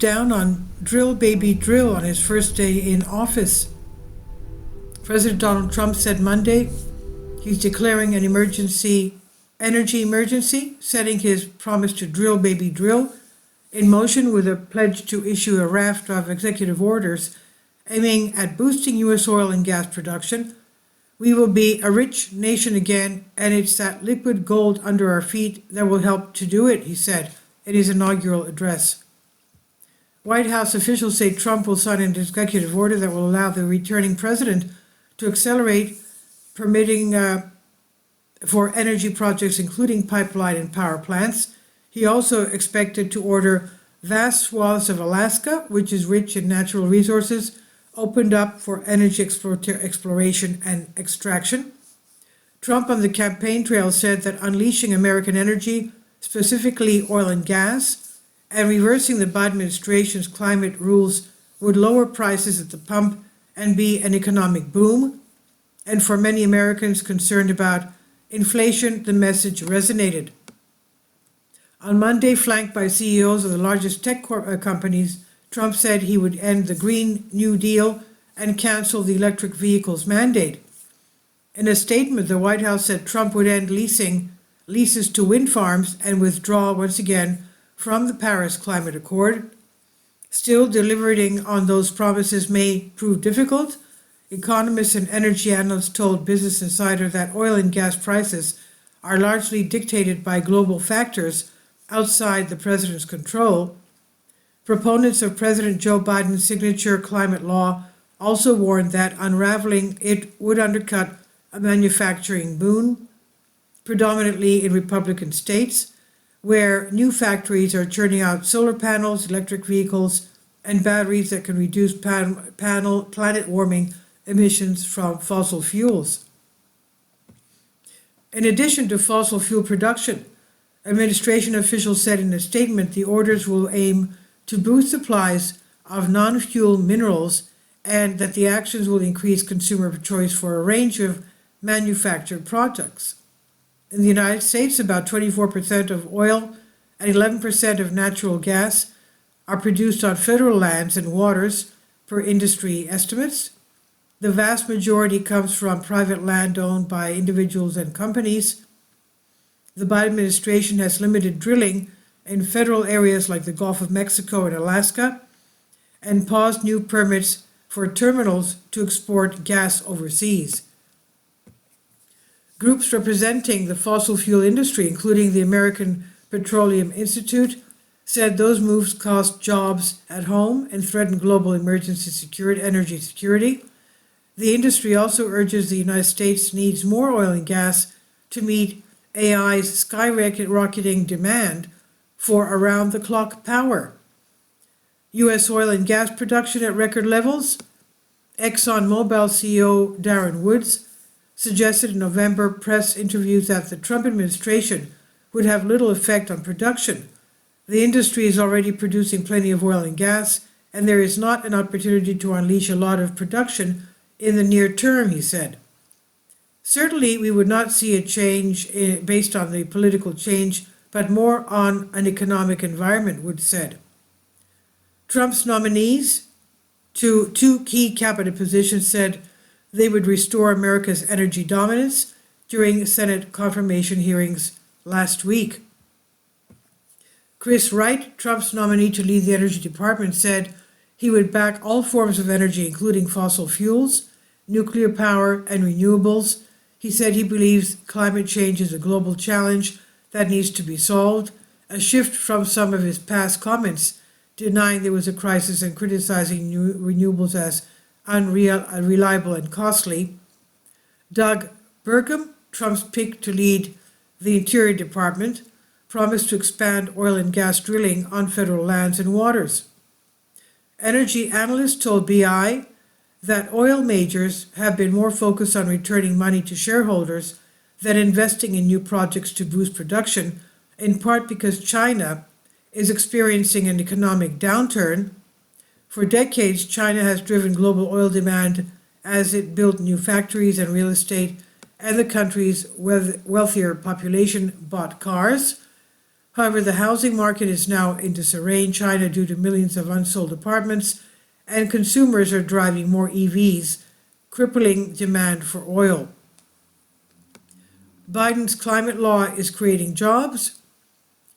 down on Drill Baby Drill on his first day in office. President Donald Trump said Monday he's declaring an energy emergency, setting his promise to drill baby drill in motion with a pledge to issue a raft of executive orders aiming at boosting U.S. oil and gas production. We will be a rich nation again, and it's that liquid gold under our feet that will help to do it, he said in his inaugural address. White House officials say Trump will sign an executive order that will allow the returning president to accelerate permitting for energy projects, including pipeline and power plants. He also expected to order vast swaths of Alaska, which is rich in natural resources, opened up for energy exploration and extraction. Trump on the campaign trail said that unleashing American energy, specifically oil and gas, and reversing the Biden administration's climate rules would lower prices at the pump and be an economic boom. And for many Americans concerned about inflation, the message resonated. On Monday, flanked by CEOs of the largest tech companies, Trump said he would end the Green New Deal and cancel the electric vehicles mandate. In a statement, the White House said Trump would end leases to wind farms and withdraw once again from the Paris Climate Accord. Still, delivering on those promises may prove difficult. Economists and energy analysts told Business Insider that oil and gas prices are largely dictated by global factors outside the president's control. Proponents of President Joe Biden's signature climate law also warned that unraveling it would undercut a manufacturing boom, predominantly in Republican states, where new factories are churning out solar panels, electric vehicles, and batteries that can reduce planet warming emissions from fossil fuels. In addition to fossil fuel production, administration officials said in a statement the orders will aim to boost supplies of non-fuel minerals and that the actions will increase consumer choice for a range of manufactured products. In the United States, about 24% of oil and 11% of natural gas are produced on federal lands and waters, per industry estimates. The vast majority comes from private land owned by individuals and companies. The Biden administration has limited drilling in federal areas like the Gulf of Mexico and Alaska, and paused new permits for terminals to export gas overseas. Groups representing the fossil fuel industry, including the American Petroleum Institute, said those moves cost jobs at home and threaten global energy security. The industry also urges the United States needs more oil and gas to meet AI's skyrocketing demand for around-the-clock power. U.S. oil and gas production at record levels. ExxonMobil CEO Darren Woods suggested in November press interviews that the Trump administration would have little effect on production. The industry is already producing plenty of oil and gas, and there is not an opportunity to unleash a lot of production in the near term, he said. Certainly, we would not see a change based on the political change, but more on an economic environment, Woods said. Trump's nominees to two key cabinet positions said they would restore America's energy dominance during Senate confirmation hearings last week. Chris Wright, Trump's nominee to lead the Energy Department, said he would back all forms of energy, including fossil fuels, nuclear power, and renewables. He said he believes climate change is a global challenge that needs to be solved, a shift from some of his past comments denying there was a crisis and criticizing renewables as unreliable and costly. Doug Burgum, Trump's pick to lead the Interior Department, promised to expand oil and gas drilling on federal lands and waters. Energy analysts told BI that oil majors have been more focused on returning money to shareholders than investing in new projects to boost production, in part because China is experiencing an economic downturn. For decades, China has driven global oil demand as it built new factories and real estate, and the country's wealthier population bought cars. However, the housing market is now in disarray in China due to millions of unsold apartments, and consumers are driving more EVs, crippling demand for oil. Biden's climate law is creating jobs.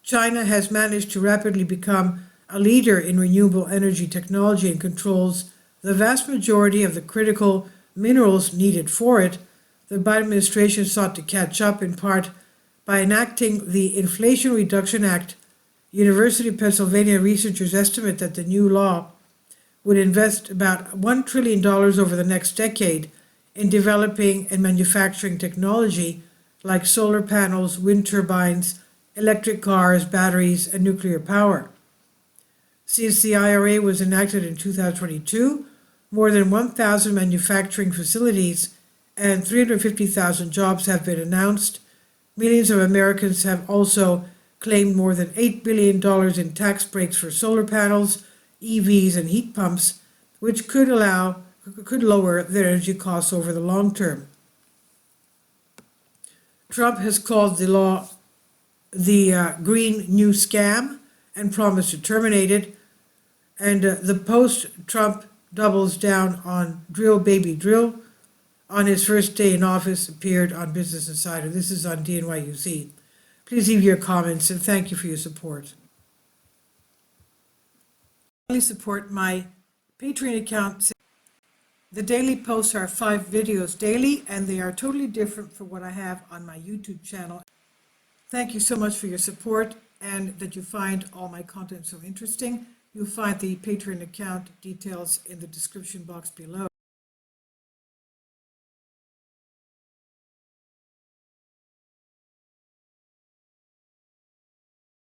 China has managed to rapidly become a leader in renewable energy technology and controls the vast majority of the critical minerals needed for it. The Biden administration sought to catch up in part by enacting the Inflation Reduction Act. University of Pennsylvania researchers estimate that the new law would invest about $1 trillion over the next decade in developing and manufacturing technology like solar panels, wind turbines, electric cars, batteries, and nuclear power. Since the IRA was enacted in 2022, more than 1,000 manufacturing facilities and 350,000 jobs have been announced. Millions of Americans have also claimed more than $8 billion in tax breaks for solar panels, EVs, and heat pumps, which could lower their energy costs over the long term. Trump has called the law the Green New Scam and promised to terminate it. And the post-Trump doubles down on Drill Baby Drill. On his first day in office, appeared on Business Insider. This is on DNYUZ. Please leave your comments and thank you for your support. Please support my Patreon account. The daily posts are 5 videos daily, and they are totally different from what I have on my YouTube channel. Thank you so much for your support and that you find all my content so interesting. You'll find the Patreon account details in the description box below.